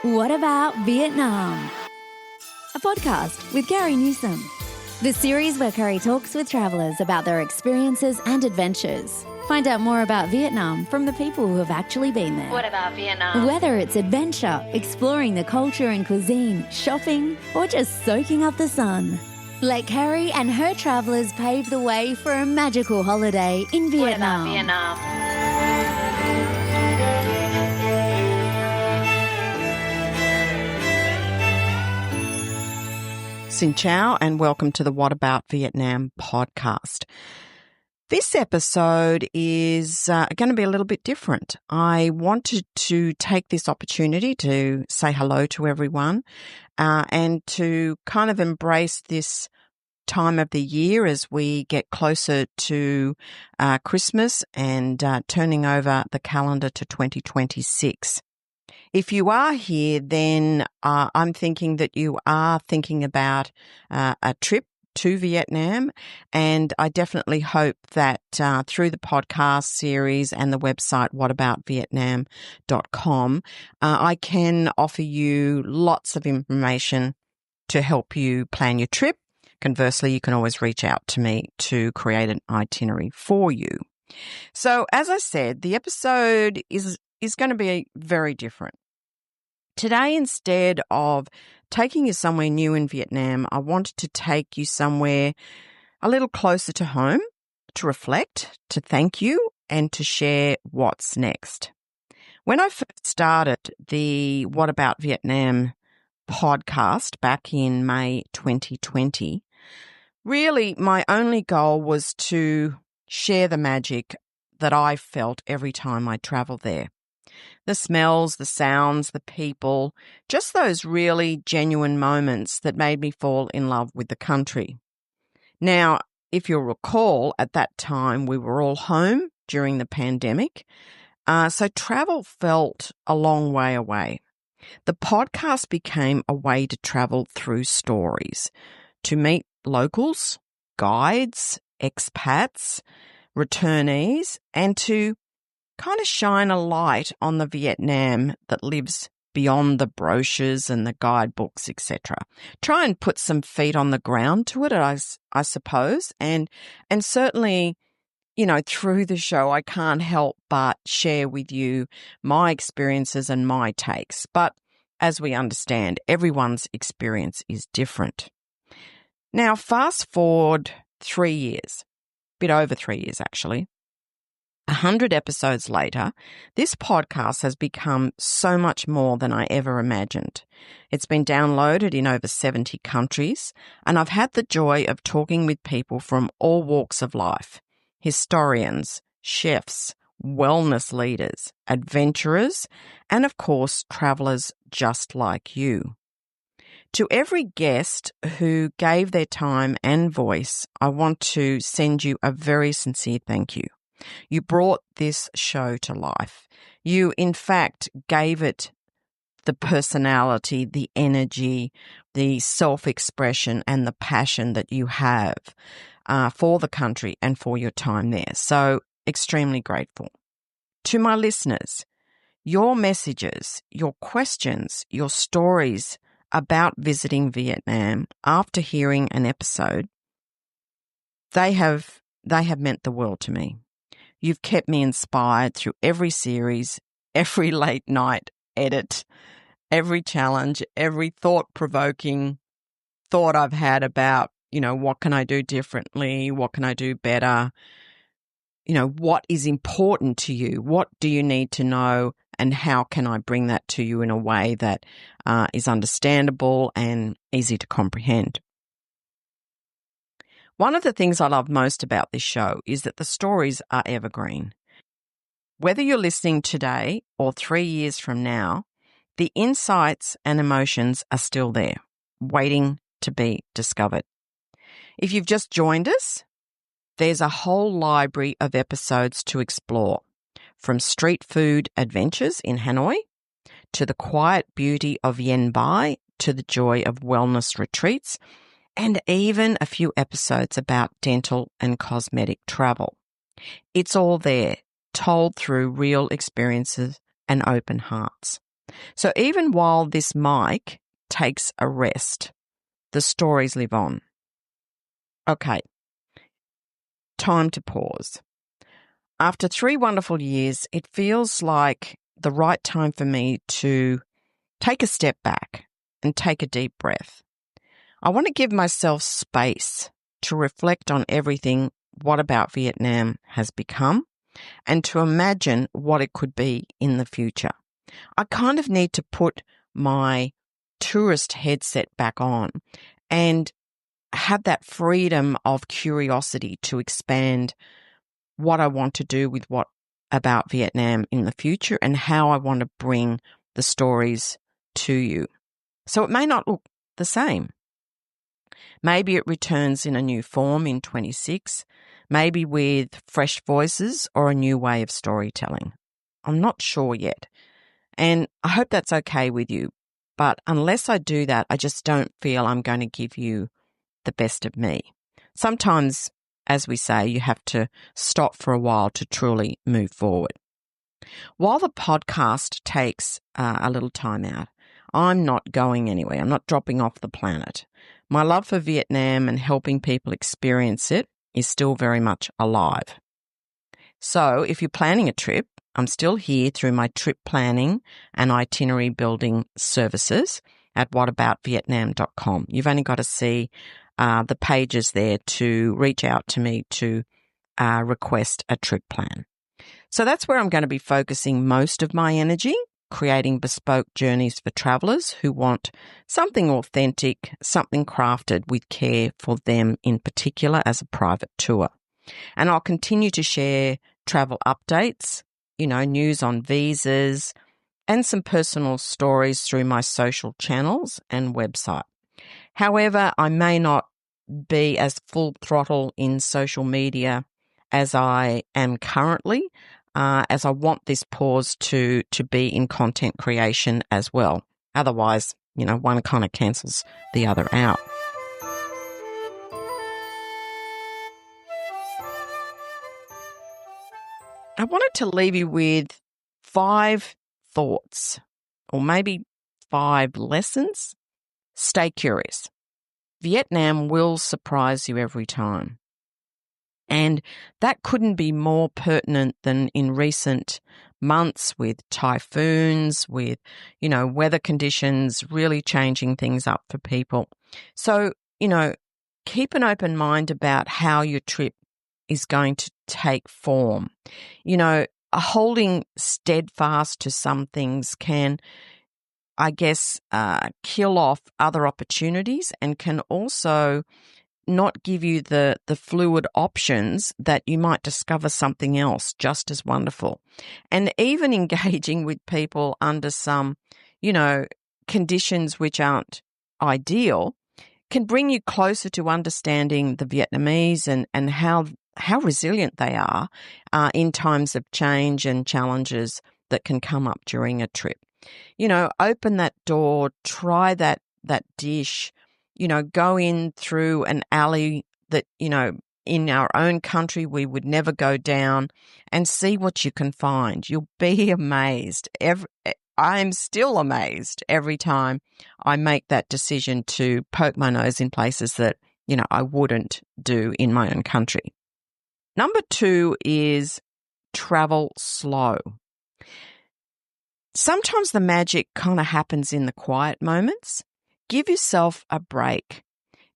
What About Vietnam? A podcast with Gary Newsom. The series where Curry talks with travellers about their experiences and adventures. Find out more about Vietnam from the people who have actually been there. What about Vietnam? Whether it's adventure, exploring the culture and cuisine, shopping, or just soaking up the sun. Let Carrie and her travellers pave the way for a magical holiday in Vietnam. What about Vietnam? Xin chào and welcome to the What About Vietnam podcast. This episode is going to be a little bit different. I wanted to take this opportunity to say hello to everyone and to kind of embrace this time of the year as we get closer to Christmas and turning over the calendar to 2026. If you are here, then I'm thinking that you are thinking about a trip to Vietnam, and I definitely hope that through the podcast series and the website WhatAboutVietnam.com, I can offer you lots of information to help you plan your trip. Conversely, you can always reach out to me to create an itinerary for you. So, as I said, the episode is going to be very different. Today, instead of taking you somewhere new in Vietnam, I wanted to take you somewhere a little closer to home to reflect, to thank you, and to share what's next. When I first started the What About Vietnam podcast back in May 2020, really my only goal was to share the magic that I felt every time I traveled there. The smells, the sounds, the people, just those really genuine moments that made me fall in love with the country. Now, if you'll recall, at that time we were all home during the pandemic, so travel felt a long way away. The podcast became a way to travel through stories, to meet locals, guides, expats, returnees, and to kind of shine a light on the Vietnam that lives beyond the brochures and the guidebooks, etc. Try and put some feet on the ground to it, I suppose. And certainly, through the show, I can't help but share with you my experiences and my takes. But as we understand, everyone's experience is different. Now, fast forward 3 years, a bit over 3 years actually. 100 episodes later, this podcast has become so much more than I ever imagined. It's been downloaded in over 70 countries, and I've had the joy of talking with people from all walks of life: historians, chefs, wellness leaders, adventurers, and of course, travellers just like you. To every guest who gave their time and voice, I want to send you a very sincere thank you. You brought this show to life. You, in fact, gave it the personality, the energy, the self-expression, and the passion that you have for the country and for your time there. So, extremely grateful. To my listeners, your messages, your questions, your stories about visiting Vietnam after hearing an episode, they have meant the world to me. You've kept me inspired through every series, every late night edit, every challenge, every thought-provoking thought I've had about, what can I do differently? What can I do better? What is important to you? What do you need to know? And how can I bring that to you in a way that is understandable and easy to comprehend? One of the things I love most about this show is that the stories are evergreen. Whether you're listening today or 3 years from now, the insights and emotions are still there, waiting to be discovered. If you've just joined us, there's a whole library of episodes to explore, from street food adventures in Hanoi, to the quiet beauty of Yen Bai, to the joy of wellness retreats, and even a few episodes about dental and cosmetic travel. It's all there, told through real experiences and open hearts. So even while this mic takes a rest, the stories live on. Okay, time to pause. After 3 wonderful years, it feels like the right time for me to take a step back and take a deep breath. I want to give myself space to reflect on everything What About Vietnam has become and to imagine what it could be in the future. I kind of need to put my tourist headset back on and have that freedom of curiosity to expand what I want to do with What About Vietnam in the future and how I want to bring the stories to you. So it may not look the same. Maybe it returns in a new form in 26, maybe with fresh voices or a new way of storytelling. I'm not sure yet. And I hope that's okay with you. But unless I do that, I just don't feel I'm going to give you the best of me. Sometimes, as we say, you have to stop for a while to truly move forward. While the podcast takes a little time out, I'm not going anywhere. I'm not dropping off the planet. My love for Vietnam and helping people experience it is still very much alive. So if you're planning a trip, I'm still here through my trip planning and itinerary building services at WhatAboutVietnam.com. You've only got to see the pages there to reach out to me to request a trip plan. So that's where I'm going to be focusing most of my energy, creating bespoke journeys for travellers who want something authentic, something crafted with care for them in particular as a private tour. And I'll continue to share travel updates, news on visas, and some personal stories through my social channels and website. However, I may not be as full throttle in social media as I am currently, as I want this pause to be in content creation as well. Otherwise, one kind of cancels the other out. I wanted to leave you with 5 thoughts, or maybe 5 lessons. Stay curious. Vietnam will surprise you every time. And that couldn't be more pertinent than in recent months with typhoons, with, weather conditions really changing things up for people. So, keep an open mind about how your trip is going to take form. Holding steadfast to some things can, I guess, kill off other opportunities and can also not give you the fluid options that you might discover something else just as wonderful. And even engaging with people under some, conditions which aren't ideal can bring you closer to understanding the Vietnamese and how resilient they are in times of change and challenges that can come up during a trip. Open that door, try that dish, go in through an alley that, in our own country we would never go down and see what you can find. You'll be amazed. I'm still amazed every time I make that decision to poke my nose in places that, I wouldn't do in my own country. Number 2 is travel slow. Sometimes the magic kind of happens in the quiet moments. Give yourself a break.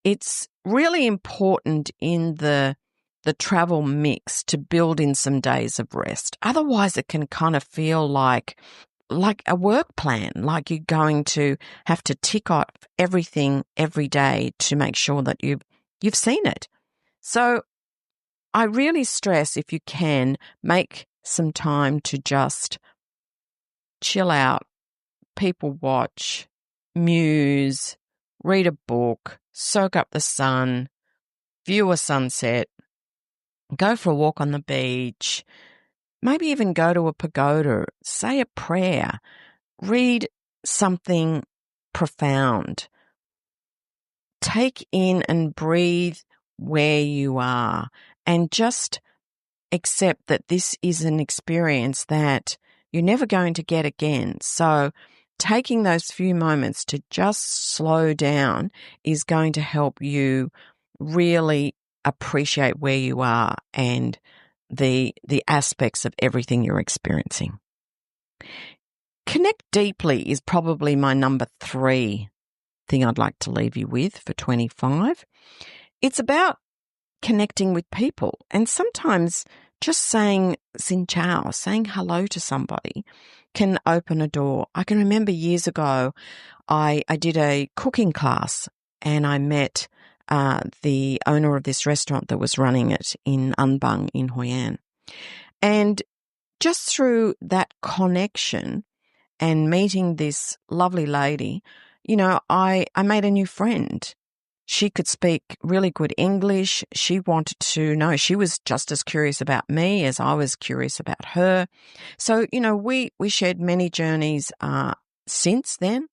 It's really important in the travel mix to build in some days of rest. Otherwise, it can kind of feel like a work plan, like you're going to have to tick off everything every day to make sure that you've seen it. So I really stress, if you can, make some time to just chill out, people watch, muse, read a book, soak up the sun, view a sunset, go for a walk on the beach, maybe even go to a pagoda, say a prayer, read something profound. Take in and breathe where you are and just accept that this is an experience that you're never going to get again. So taking those few moments to just slow down is going to help you really appreciate where you are and the aspects of everything you're experiencing. Connect deeply is probably my number 3 thing I'd like to leave you with for 25. It's about connecting with people, and sometimes just saying xin chào, saying hello to somebody can open a door. I can remember years ago, I did a cooking class and I met the owner of this restaurant that was running it in Anbang in Hoi An. And just through that connection and meeting this lovely lady, I made a new friend. She could speak really good English. She wanted to know. She was just as curious about me as I was curious about her. So, we shared many journeys since then.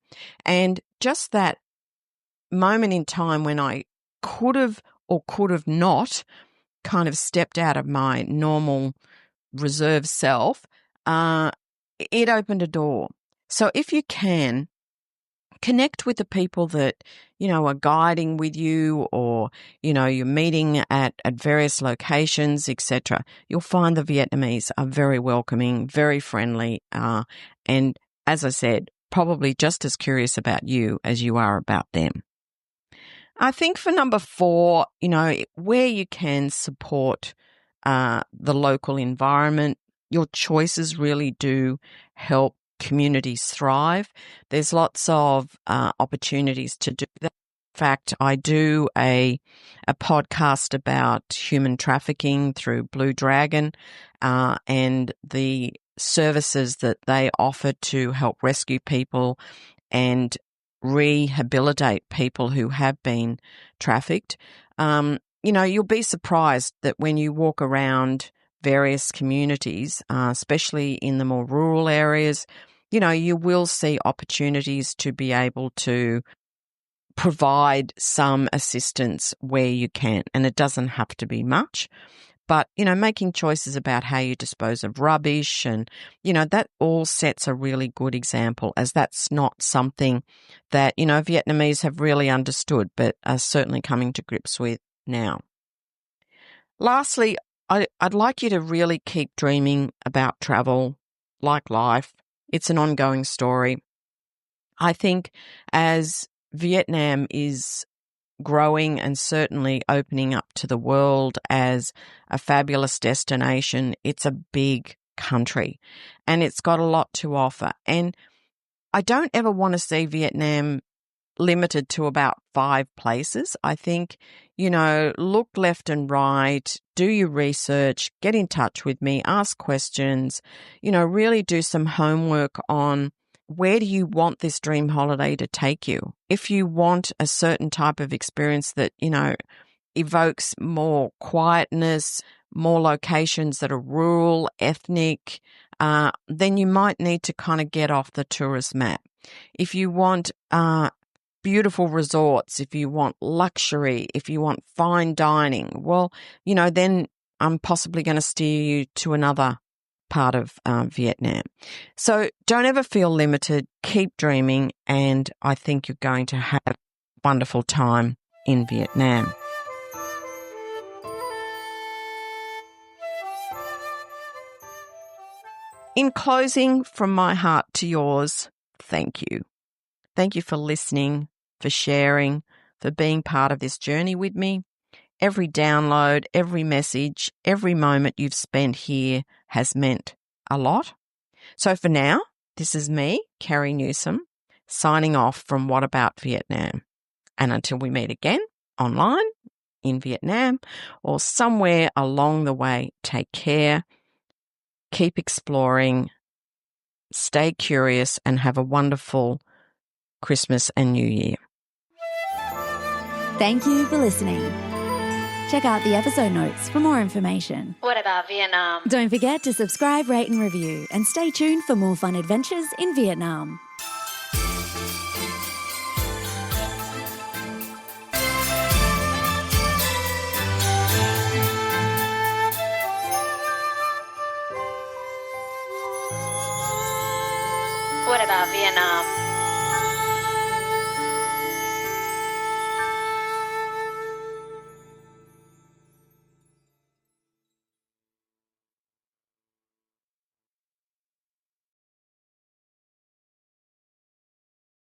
And just that moment in time when I could have or could have not kind of stepped out of my normal reserve self, it opened a door. So if you can, connect with the people that, are guiding with you, or, you're meeting at various locations, etc. You'll find the Vietnamese are very welcoming, very friendly, and as I said, probably just as curious about you as you are about them. I think for number 4, where you can support the local environment, your choices really do help communities thrive. There's lots of opportunities to do that. In fact, I do a podcast about human trafficking through Blue Dragon and the services that they offer to help rescue people and rehabilitate people who have been trafficked. You'll be surprised that when you walk around various communities, especially in the more rural areas, you will see opportunities to be able to provide some assistance where you can. And it doesn't have to be much, but, making choices about how you dispose of rubbish and, that all sets a really good example, as that's not something that, Vietnamese have really understood, but are certainly coming to grips with now. Lastly, I'd like you to really keep dreaming about travel. Like life, it's an ongoing story. I think as Vietnam is growing and certainly opening up to the world as a fabulous destination, it's a big country and it's got a lot to offer. And I don't ever want to see Vietnam limited to about 5 places. I think, look left and right, do your research, get in touch with me, ask questions, really do some homework on where do you want this dream holiday to take you. If you want a certain type of experience that, evokes more quietness, more locations that are rural, ethnic, then you might need to kind of get off the tourist map. If you want beautiful resorts, if you want luxury, if you want fine dining, well, then I'm possibly going to steer you to another part of Vietnam. So don't ever feel limited. Keep dreaming, and I think you're going to have a wonderful time in Vietnam. In closing, from my heart to yours, thank you. Thank you for listening, for sharing, for being part of this journey with me. Every download, every message, every moment you've spent here has meant a lot. So for now, this is me, Carrie Newsom, signing off from What About Vietnam. And until we meet again, online, in Vietnam, or somewhere along the way, take care, keep exploring, stay curious, and have a wonderful Christmas and New Year. Thank you for listening. Check out the episode notes for more information. What about Vietnam? Don't forget to subscribe, rate and review, and stay tuned for more fun adventures in Vietnam. What about Vietnam?